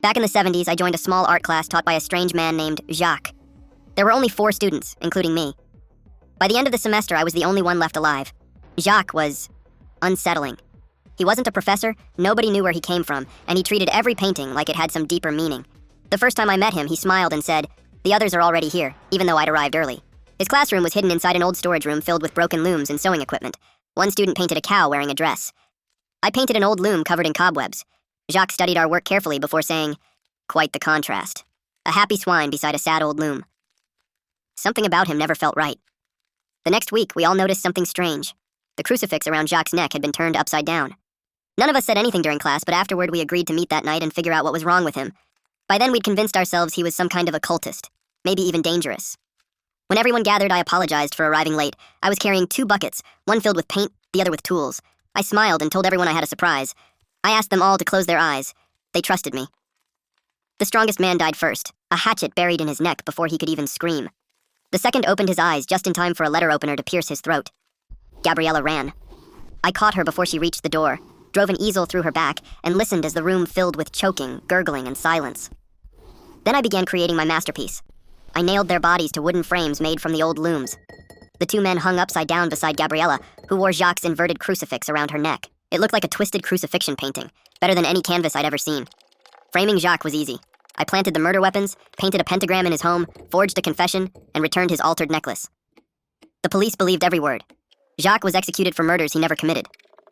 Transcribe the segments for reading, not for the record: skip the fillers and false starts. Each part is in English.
Back in the 70s, I joined a small art class taught by a strange man named Jacques. There were only 4 students, including me. By the end of the semester, I was the only one left alive. Jacques was unsettling. He wasn't a professor, nobody knew where he came from, and he treated every painting like it had some deeper meaning. The first time I met him, he smiled and said, "The others are already here," even though I'd arrived early. His classroom was hidden inside an old storage room filled with broken looms and sewing equipment. One student painted a cow wearing a dress. I painted an old loom covered in cobwebs. Jacques studied our work carefully before saying, "Quite the contrast. A happy swine beside a sad old loom." Something about him never felt right. The next week, we all noticed something strange. The crucifix around Jacques' neck had been turned upside down. None of us said anything during class, but afterward we agreed to meet that night and figure out what was wrong with him. By then we'd convinced ourselves he was some kind of occultist, maybe even dangerous. When everyone gathered, I apologized for arriving late. I was carrying 2 buckets, one filled with paint, the other with tools. I smiled and told everyone I had a surprise. I asked them all to close their eyes. They trusted me. The strongest man died first, a hatchet buried in his neck before he could even scream. The second opened his eyes just in time for a letter opener to pierce his throat. Gabriella ran. I caught her before she reached the door, drove an easel through her back, and listened as the room filled with choking, gurgling, and silence. Then I began creating my masterpiece. I nailed their bodies to wooden frames made from the old looms. The 2 men hung upside down beside Gabriella, who wore Jacques' inverted crucifix around her neck. It looked like a twisted crucifixion painting, better than any canvas I'd ever seen. Framing Jacques was easy. I planted the murder weapons, painted a pentagram in his home, forged a confession, and returned his altered necklace. The police believed every word. Jacques was executed for murders he never committed.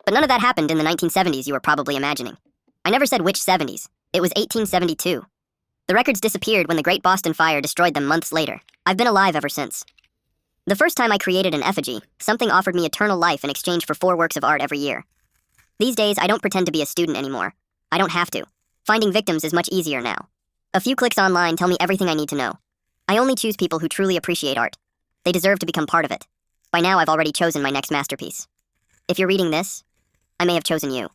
But none of that happened in the 1970s you were probably imagining. I never said which 70s. It was 1872. The records disappeared when the Great Boston Fire destroyed them months later. I've been alive ever since. The first time I created an effigy, something offered me eternal life in exchange for 4 works of art every year. These days, I don't pretend to be a student anymore. I don't have to. Finding victims is much easier now. A few clicks online tell me everything I need to know. I only choose people who truly appreciate art. They deserve to become part of it. By now, I've already chosen my next masterpiece. If you're reading this, I may have chosen you.